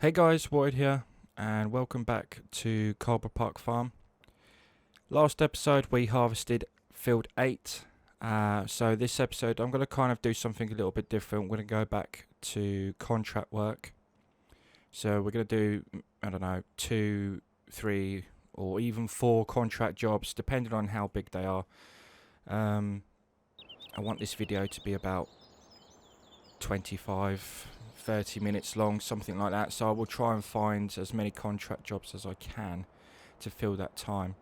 Hey guys, Void here, and welcome back to Coldborough Park Farm. Last episode we harvested field 8, so this episode I'm going to kind of do something a little bit different. We're going to go back to contract work. So we're going to do, I don't know, 2, 3 or even 4 contract jobs depending on how big they are. I want this video to be about 25-30 minutes long, something like that, so I will try and find as many contract jobs as I can to fill that time.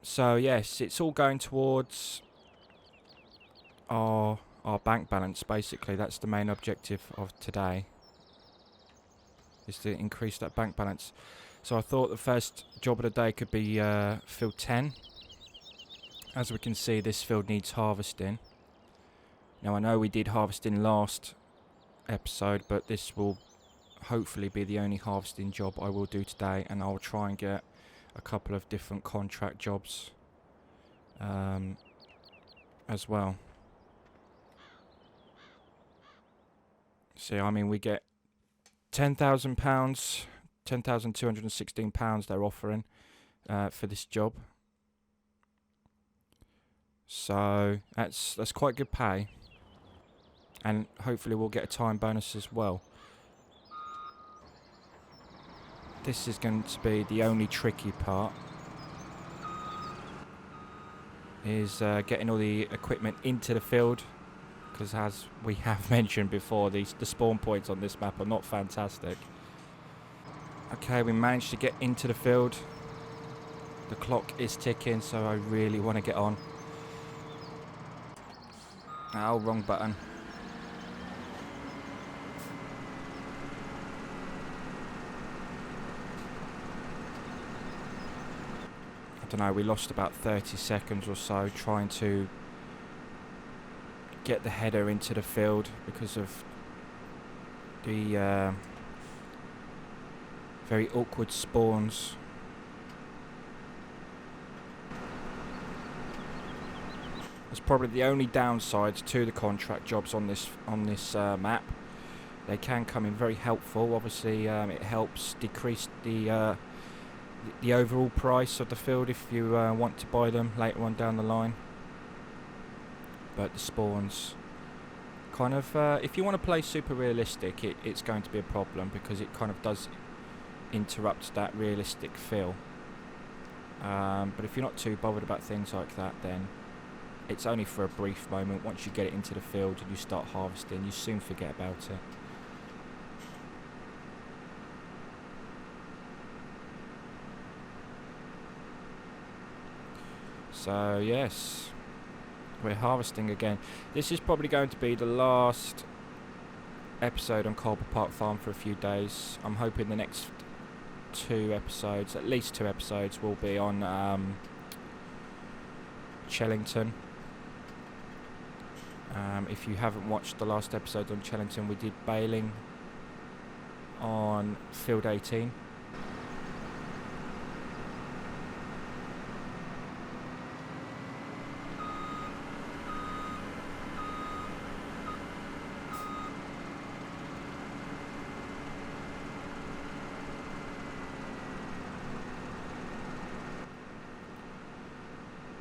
So yes, it's all going towards our bank balance. Basically, that's the main objective of today, is to increase that bank balance. So I thought the first job of the day could be field 10. As we can see, this field needs harvesting. Now I know we did harvesting last episode, but this will hopefully be the only harvesting job I will do today, and I'll try and get a couple of different contract jobs as well. See, I mean, we get £10,000, £10,216 they're offering for this job. So that's quite good pay. And hopefully we'll get a time bonus as well. This is going to be the only tricky part, is getting all the equipment into the field, because as we have mentioned before, the spawn points on this map are not fantastic. Okay, we managed to get into the field. The clock is ticking, so I really want to get on. Oh, wrong button. I don't know, we lost about 30 seconds or so trying to get the header into the field because of the very awkward spawns. That's probably the only downside to the contract jobs on this map. They can come in very helpful. Obviously, it helps decrease the overall price of the field if you want to buy them later on down the line. But the spawns, kind of, if you want to play super realistic, it's going to be a problem, because it kind of does interrupt that realistic feel. But if you're not too bothered about things like that, then it's only for a brief moment. Once you get it into the field and you start harvesting, you soon forget about it. So yes, we're harvesting again. This is probably going to be the last episode on Coldborough Park Farm for a few days. I'm hoping the next 2 episodes, at least 2 episodes, will be on Chellington. If you haven't watched the last episode on Chellington, we did baling on field 18.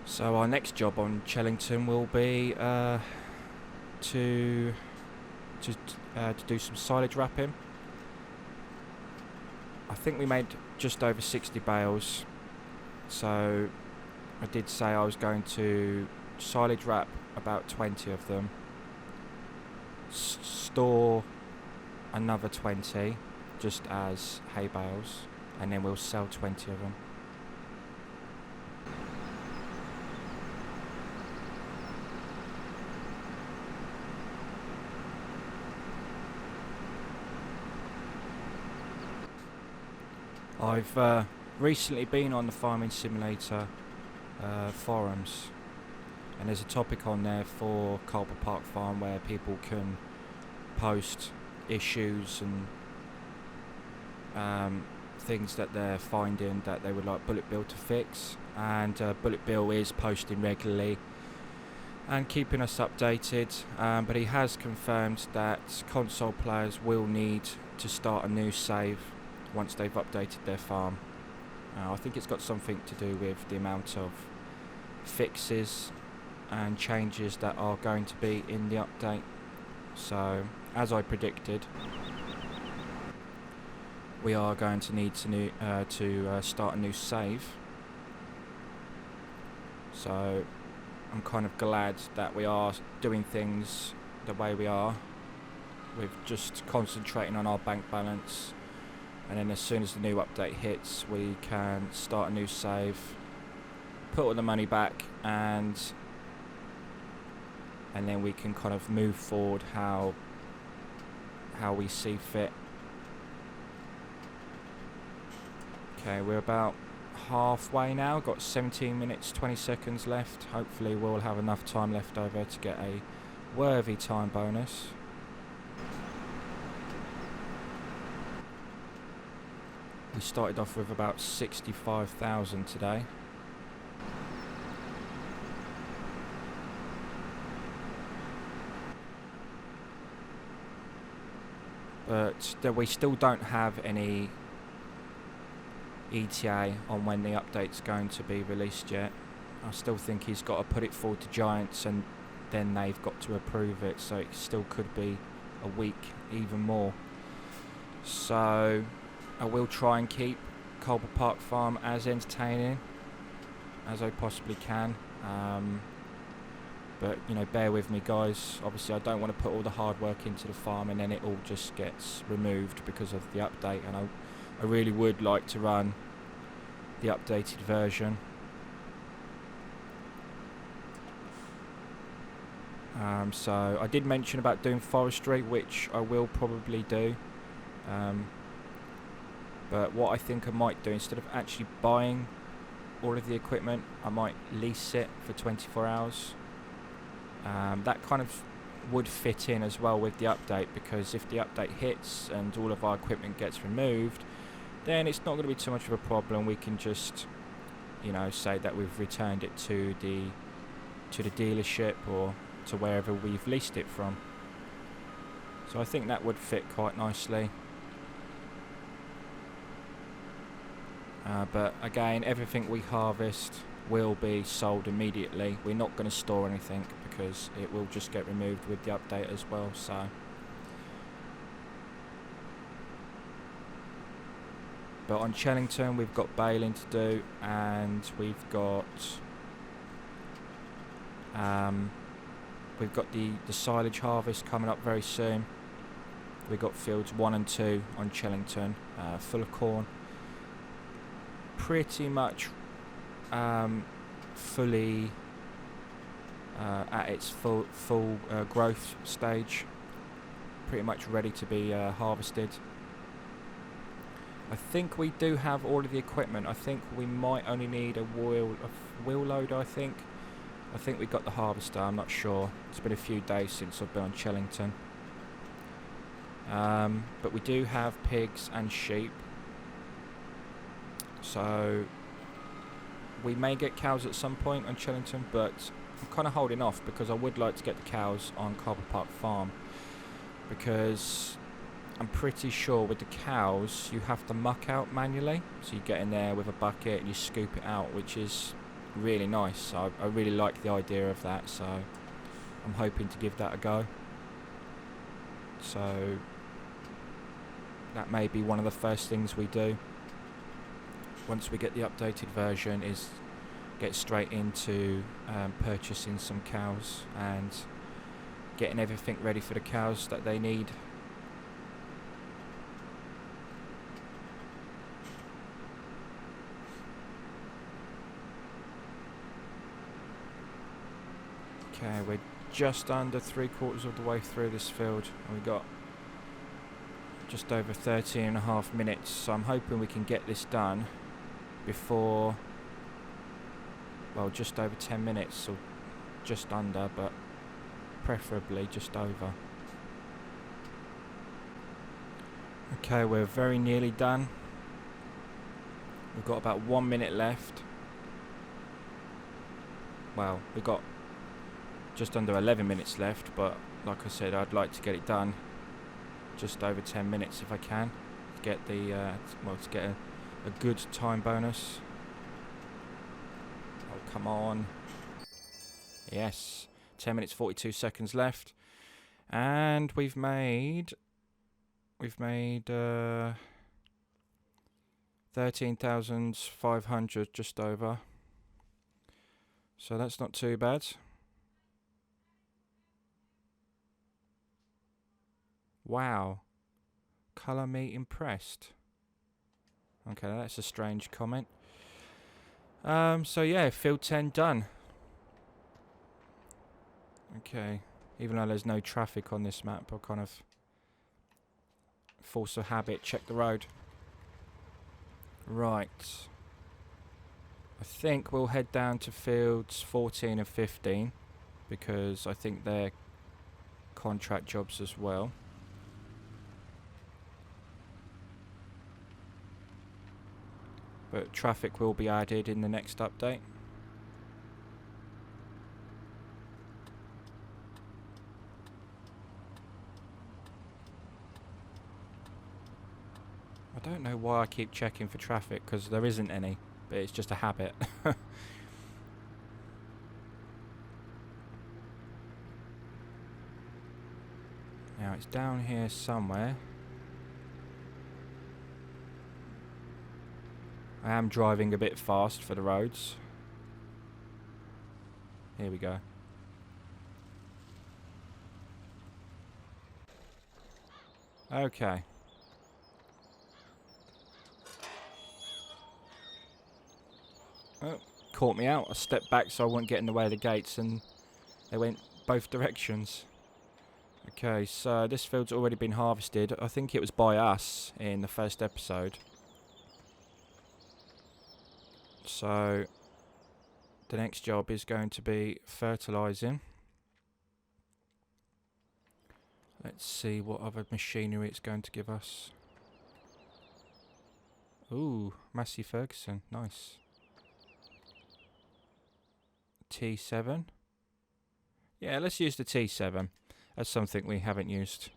So our next job on Chellington will be to do some silage wrapping. I think we made just over 60 bales, so I did say I was going to silage wrap about 20 of them, store another 20 just as hay bales, and then we'll sell 20 of them. I've recently been on the Farming Simulator forums, and there's a topic on there for Coldborough Park Farm where people can post issues and things that they're finding that they would like Bullet Bill to fix, and Bullet Bill is posting regularly and keeping us updated, but he has confirmed that console players will need to start a new save once they've updated their farm. I think it's got something to do with the amount of fixes and changes that are going to be in the update. So, as I predicted, we are going to need to start a new save. So I'm kind of glad that we are doing things the way we are, with just concentrating on our bank balance, and then as soon as the new update hits we can start a new save, put all the money back, and then we can kind of move forward how we see fit. Okay, we're about halfway now, got 17 minutes 20 seconds left. Hopefully we'll have enough time left over to get a worthy time bonus. We started off with about 65,000 today. But we still don't have any ETA on when the update's going to be released yet. I still think he's got to put it forward to Giants and then they've got to approve it, so it still could be a week, even more. So I will try and keep Coldborough Park Farm as entertaining as I possibly can, but you know, bear with me guys. Obviously I don't want to put all the hard work into the farm and then it all just gets removed because of the update, and I really would like to run the updated version. So I did mention about doing forestry, which I will probably do, but what I think I might do, instead of actually buying all of the equipment, I might lease it for 24 hours. That kind of would fit in as well with the update, because if the update hits and all of our equipment gets removed, then it's not going to be too much of a problem. We can just, you know, say that we've returned it to the dealership or to wherever we've leased it from. So I think that would fit quite nicely. But again, everything we harvest will be sold immediately. We're not going to store anything because it will just get removed with the update as well. So, but on Chellington we've got baling to do, and we've got the silage harvest coming up very soon. We've got fields 1 and 2 on Chellington, full of corn, pretty much fully at its full growth stage, pretty much ready to be harvested. I think we do have all of the equipment. I think we might only need a wheel loader. I think we got the harvester. I'm not sure. It's been a few days since I've been on Chellington. But we do have pigs and sheep, so we may get cows at some point on Chellington, but I'm kind of holding off because I would like to get the cows on Coldborough Park Farm, because I'm pretty sure with the cows you have to muck out manually, so you get in there with a bucket and you scoop it out, which is really nice. So I really like the idea of that, so I'm hoping to give that a go. So that may be one of the first things we do once we get the updated version, is get straight into purchasing some cows and getting everything ready for the cows that they need. Okay, we're just under 3/4 of the way through this field, and we've got just over 13.5 minutes, so I'm hoping we can get this done before, well, just over 10 minutes, or just under, but preferably just over. Okay, we're very nearly done. We've got about 1 minute left. Well, we've got just under 11 minutes left, but like I said, I'd like to get it done just over 10 minutes if I can, to get the to get a good time bonus. Oh, come on. Yes, 10 minutes 42 seconds left, and we've made 13,500, just over, so that's not too bad. Wow, colour me impressed. Okay, that's a strange comment. So yeah, field 10 done. Okay, even though there's no traffic on this map, I'll kind of force of habit check the road. Right, I think we'll head down to fields 14 and 15 because I think they're contract jobs as well. But traffic will be added in the next update. I don't know why I keep checking for traffic, because there isn't any, but it's just a habit. Now it's down here somewhere. I am driving a bit fast for the roads. Here we go. Okay. Oh, caught me out. I stepped back so I wouldn't get in the way of the gates, and they went both directions. Okay, so this field's already been harvested. I think it was by us in the first episode. So the next job is going to be fertilising. Let's see what other machinery it's going to give us. Ooh, Massey Ferguson, nice. T7. Yeah, let's use the T7. That's something we haven't used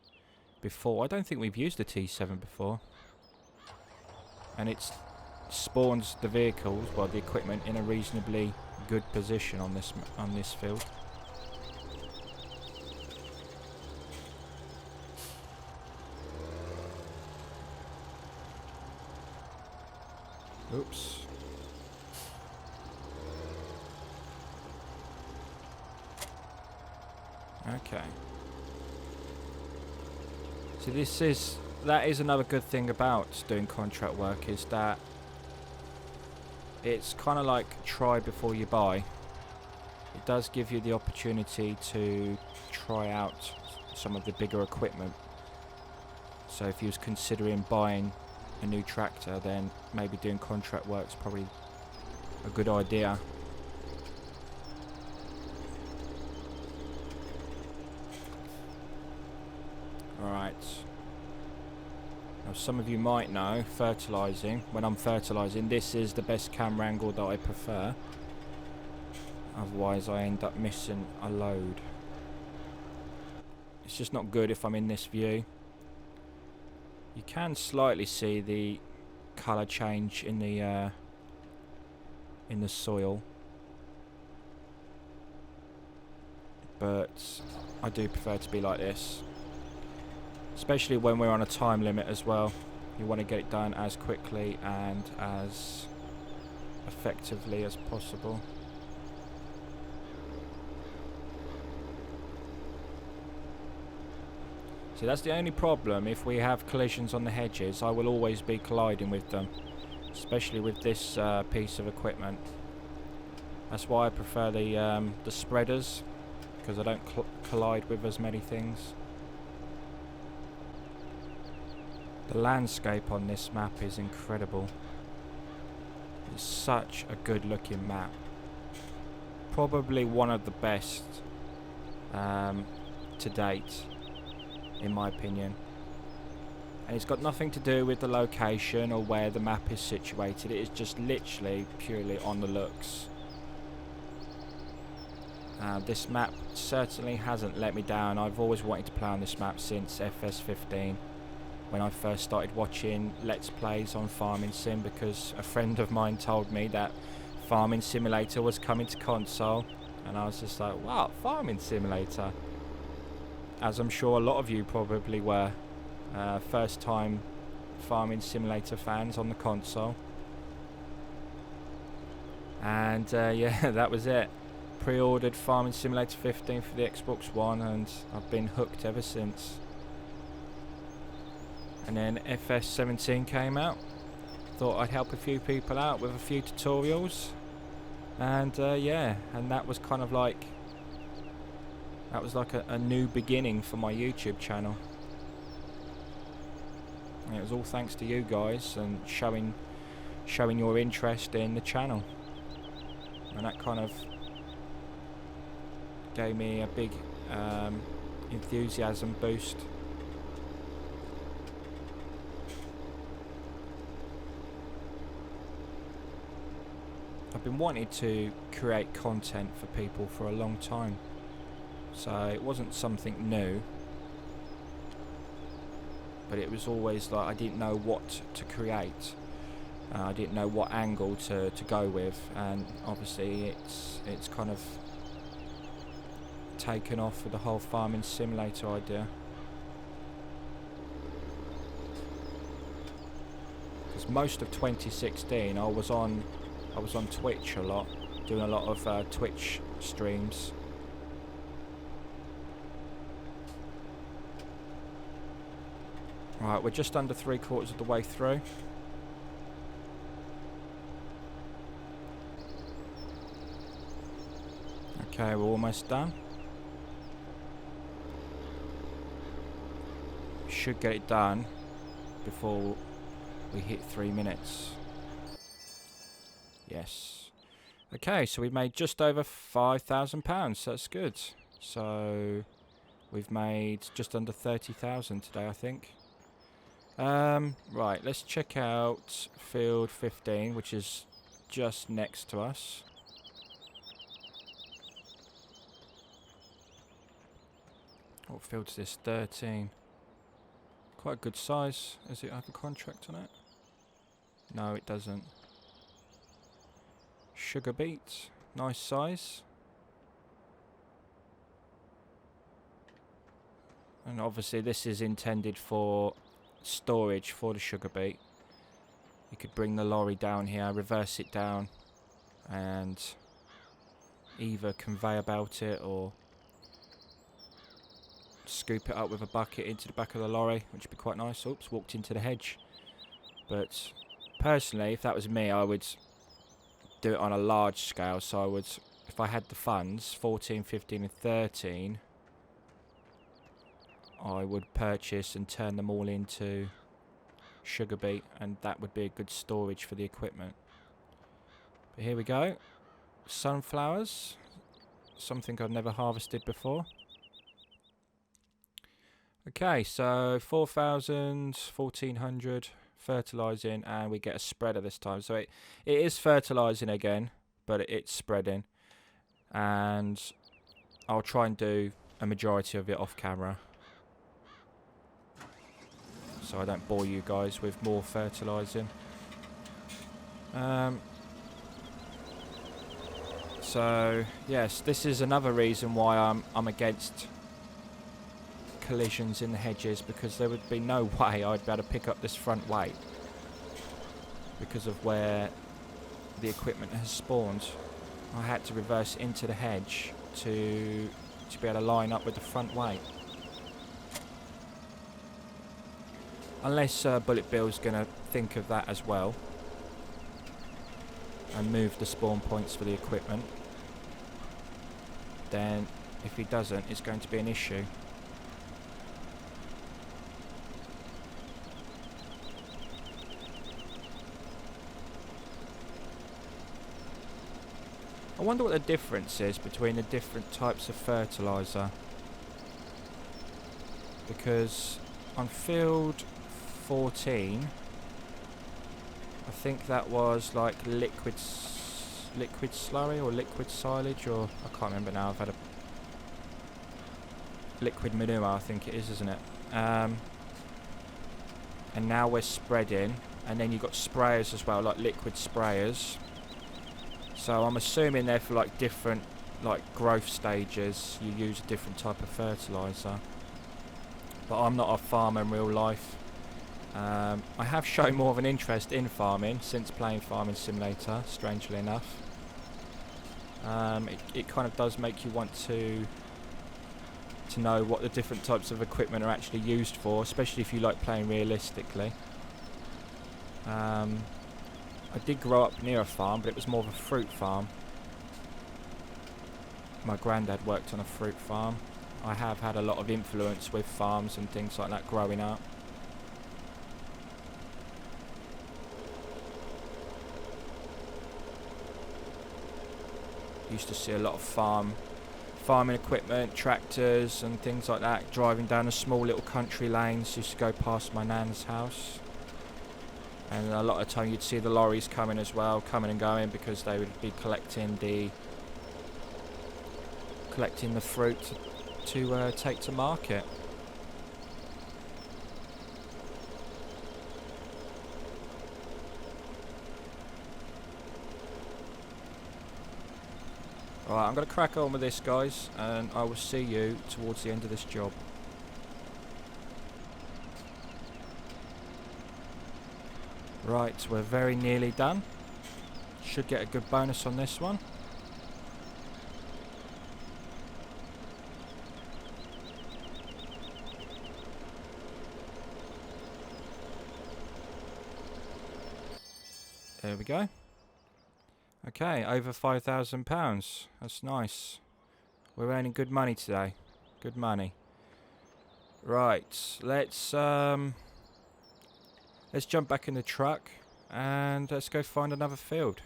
before. I don't think we've used the T7 before. And it spawns the vehicles, well, the equipment, in a reasonably good position on this field. Oops. Okay. So that is another good thing about doing contract work, is that it's kind of like try before you buy. It does give you the opportunity to try out some of the bigger equipment. So if you was considering buying a new tractor, then maybe doing contract work's probably a good idea. Alright. Now some of you might know, fertilising, when I'm fertilising, this is the best camera angle that I prefer. Otherwise I end up missing a load. It's just not good if I'm in this view. You can slightly see the colour change in the soil, but I do prefer to be like this, especially when we're on a time limit as well. You want to get it done as quickly and as effectively as possible. So that's the only problem. If we have collisions on the hedges, I will always be colliding with them, especially with this piece of equipment. That's why I prefer the spreaders, because I don't collide with as many things. The landscape on this map is incredible. It's such a good looking map. Probably one of the best to date, in my opinion. And it's got nothing to do with the location or where the map is situated. It is just literally purely on the looks. This map certainly hasn't let me down. I've always wanted to play on this map since FS15, when I first started watching Let's Plays on Farming Sim, because a friend of mine told me that Farming Simulator was coming to console, and I was just like, what, Farming Simulator? As I'm sure a lot of you probably were, first time Farming Simulator fans on the console. And yeah, that was it. Pre-ordered Farming Simulator 15 for the Xbox One, and I've been hooked ever since. And then FS17 came out. Thought I'd help a few people out with a few tutorials, and yeah, and that was kind of like, that was like a new beginning for my YouTube channel. And it was all thanks to you guys and showing your interest in the channel, and that kind of gave me a big enthusiasm boost. I've been wanting to create content for people for a long time, so it wasn't something new, but it was always like I didn't know what to create. I didn't know what angle to go with, and obviously it's kind of taken off with the whole Farming Simulator idea. Because most of 2016 I was on Twitch a lot, doing a lot of Twitch streams. Right, we're just under 3/4 of the way through. Okay, we're almost done. Should get it done before we hit 3 minutes. Yes. Okay, so we've made just over £5,000. So that's good. So we've made just under 30,000 today, I think. Right, let's check out field 15, which is just next to us. What field's this? 13. Quite a good size. Does it have a contract on it? No, it doesn't. Sugar beet. Nice size. And obviously this is intended for storage for the sugar beet. You could bring the lorry down here, reverse it down, and either conveyor belt it or scoop it up with a bucket into the back of the lorry, which would be quite nice. Oops, walked into the hedge. But personally, if that was me, I would do it on a large scale. So I would, if I had the funds, 14, 15 and 13, I would purchase and turn them all into sugar beet, and that would be a good storage for the equipment. But here we go. Sunflowers. Something I've never harvested before. Okay, so 4,000, 1,400 fertilising, and we get a spreader this time. So it is fertilising again, but it's spreading. And I'll try and do a majority of it off camera, so I don't bore you guys with more fertilising. So yes, this is another reason why I'm against collisions in the hedges, because there would be no way I'd be able to pick up this front weight because of where the equipment has spawned. I had to reverse into the hedge to be able to line up with the front weight. Unless Bullet Bill's going to think of that as well and move the spawn points for the equipment, then if he doesn't, it's going to be an issue. I wonder what the difference is between the different types of fertiliser, because on field 14 I think that was like liquid liquid slurry or liquid silage, or I can't remember now. I've had a liquid manure, I think it is, isn't it? And now we're spreading, and then you've got sprayers as well, like liquid sprayers. So I'm assuming they're for like different like growth stages. You use a different type of fertilizer. But I'm not a farmer in real life. I have shown more of an interest in farming since playing Farming Simulator, strangely enough. It kind of does make you want to know what the different types of equipment are actually used for, especially if you like playing realistically. I did grow up near a farm, but it was more of a fruit farm. My granddad worked on a fruit farm. I have had a lot of influence with farms and things like that growing up. Used to see a lot of farming equipment, tractors and things like that, driving down the small little country lanes. Used to go past my nan's house, and a lot of time you'd see the lorries coming as well, coming and going, because they would be collecting the fruit to take to market. Alright, I'm going to crack on with this, guys, and I will see you towards the end of this job. Right, we're very nearly done. Should get a good bonus on this one. There we go. Okay, over £5,000. That's nice. We're earning good money today. Good money. Right, let's jump back in the truck and let's go find another field.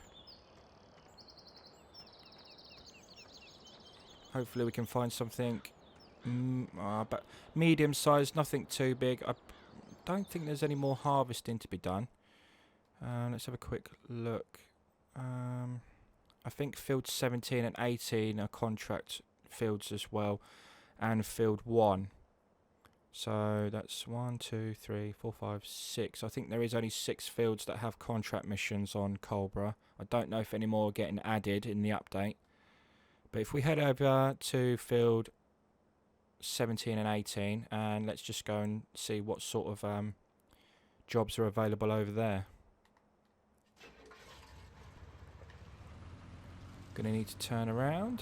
Hopefully we can find something but medium sized, nothing too big. I don't think there's any more harvesting to be done. Let's have a quick look. I think fields 17 and 18 are contract fields as well, and field 1. So that's 1, 2, 3, 4, 5, 6. I think there is only 6 fields that have contract missions on Coldborough. I don't know if any more are getting added in the update. But if we head over to field 17 and 18, and let's just go and see what sort of jobs are available over there. Gonna need to turn around.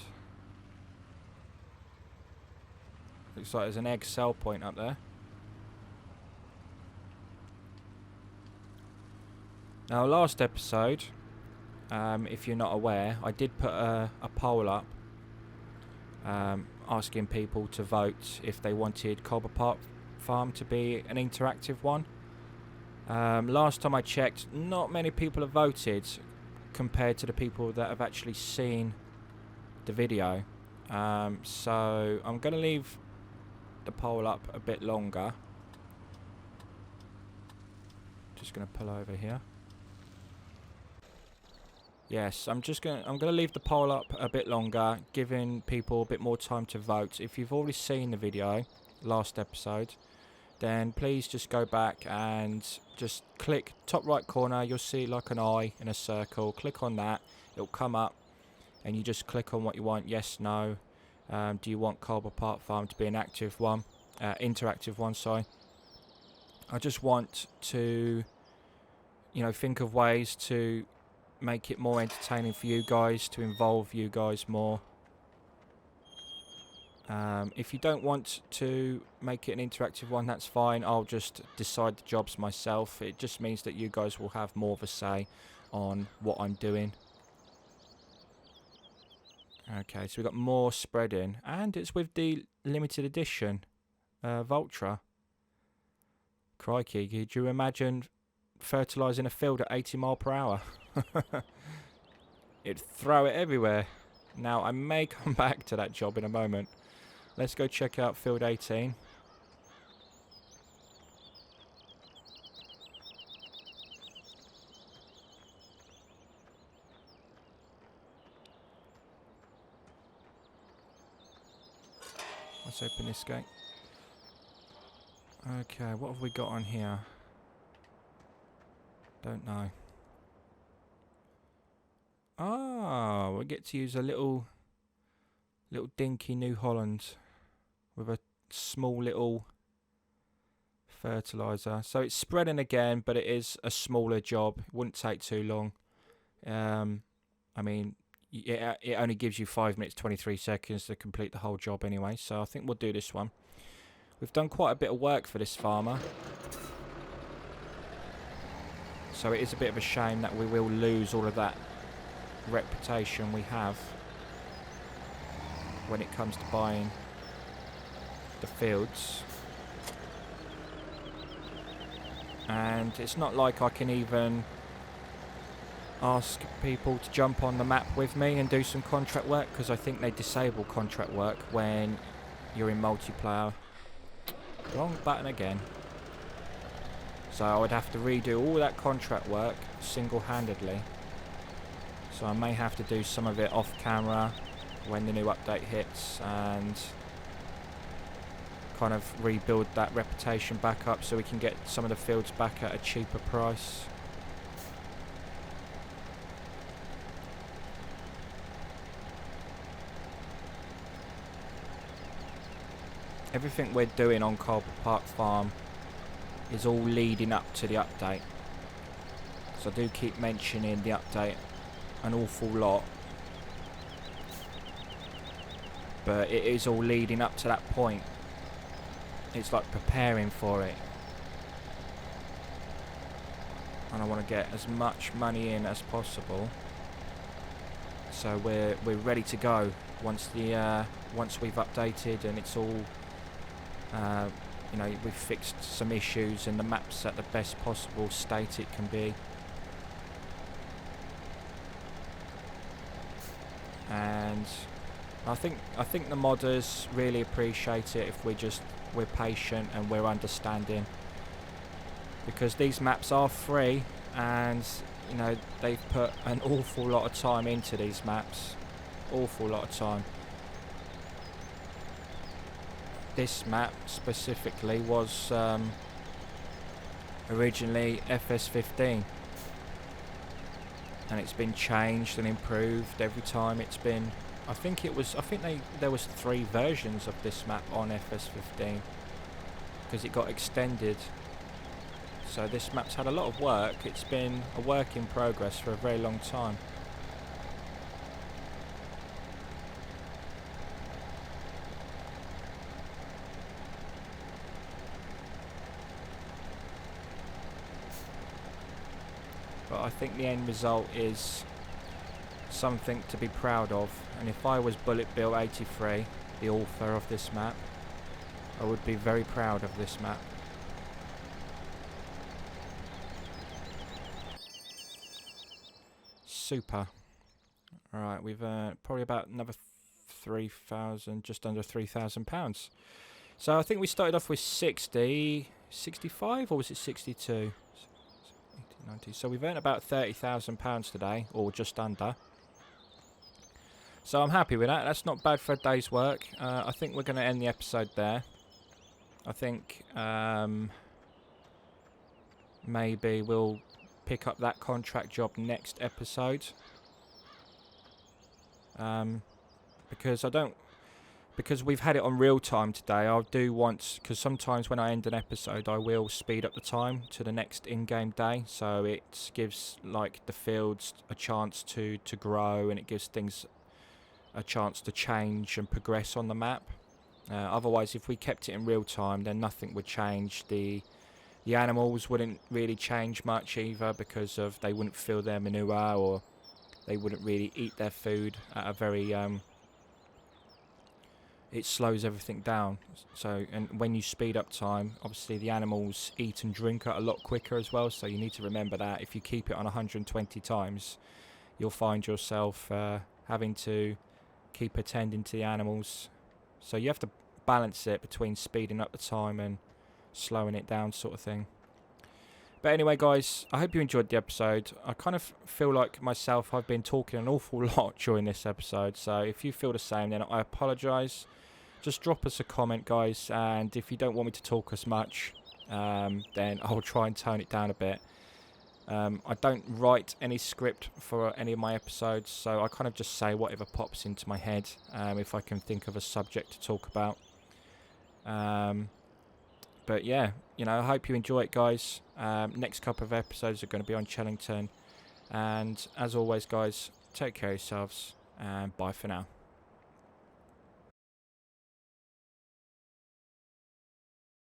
Looks like there's an egg sell point up there. Now, last episode, if you're not aware, I did put a poll up asking people to vote if they wanted Coldborough Park Farm to be an interactive one. Last time I checked, not many people have voted compared to the people that have actually seen the video. So I'm going to leave the poll up a bit longer. Just going to pull over here. Yes, I'm going to leave the poll up a bit longer, giving people a bit more time to vote. If you've already seen the video, last episode, then please just go back and just click top right corner. You'll see like an eye in a circle. Click on that. It'll come up and you just click on what you want. Yes, no. Do you want Coldborough Park Farm to be an active one? Interactive one, sorry. I just want to, think of ways to make it more entertaining for you guys, to involve you guys more. If you don't want to make it an interactive one, that's fine. I'll just decide the jobs myself. It just means that you guys will have more of a say on what I'm doing. Okay, so we've got more spreading, and it's with the limited edition Vultra. Crikey, could you imagine fertilising a field at 80 mile per hour? It'd throw it everywhere. Now, I may come back to that job in a moment. Let's go check out field 18. Let's open this gate. Okay, what have we got on here? Don't know. Ah, we get to use a little dinky New Holland with a small little fertilizer. So it's spreading again, but it is a smaller job. It wouldn't take too long. I mean, it only gives you 5 minutes 23 seconds to complete the whole job anyway. So I think we'll do this one. We've done quite a bit of work for this farmer. So it is a bit of a shame that we will lose all of that reputation we have when it comes to buying the fields. And it's not like I can even ask people to jump on the map with me and do some contract work, because I think they disable contract work when you're in multiplayer. Wrong button again. So I would have to redo all that contract work single-handedly. So I may have to do some of it off camera when the new update hits and kind of rebuild that reputation back up so we can get some of the fields back at a cheaper price. Everything we're doing on Coldborough Park Farm is all leading up to the update. So I do keep mentioning the update an awful lot. But it is all leading up to that point. It's like preparing for it. And I want to get as much money in as possible. So we're ready to go once we've updated and it's all you know, we've fixed some issues and the map's at the best possible state it can be. And I think the modders really appreciate it if we're patient and we're understanding, because these maps are free and you know they've put an awful lot of time into these maps, awful lot of time. This map specifically was originally FS15 and it's been changed and improved every time it's been. There was 3 versions of this map on FS15 because it got extended. So this map's had a lot of work. It's been a work in progress for a very long time. But I think the end result is something to be proud of, and if I was Bullet Bill 83, the author of this map, I would be very proud of this map. Super. Alright, we've probably about another 3,000, just under £3,000. So I think we started off with 65, or was it 62? 90. So we've earned about £30,000 today, or just under. So I'm happy with that. That's not bad for a day's work. I think we're going to end the episode there. I think maybe we'll pick up that contract job next episode. Because we've had it on real time today, I do want, because sometimes when I end an episode I will speed up the time to the next in-game day, so it gives like the fields a chance to grow, and it gives things a chance to change and progress on the map. Otherwise, if we kept it in real time, then nothing would change. The animals wouldn't really change much either, because of they wouldn't fill their manure, or they wouldn't really eat their food at a very it slows everything down. So, and when you speed up time, obviously the animals eat and drink a lot quicker as well, so you need to remember that. If you keep it on 120 times, you'll find yourself having to keep attending to the animals. So you have to balance it between speeding up the time and slowing it down, sort of thing. But anyway, guys, I hope you enjoyed the episode. I kind of feel like myself, I've been talking an awful lot during this episode, so if you feel the same, then I apologise. just drop us a comment, guys. And if you don't want me to talk as much, then I'll try and tone it down a bit. I don't write any script for any of my episodes, so I kind of just say whatever pops into my head, if I can think of a subject to talk about. But yeah, I hope you enjoy it, guys. Next couple of episodes are going to be on Chellington. And as always, guys, take care of yourselves, and bye for now.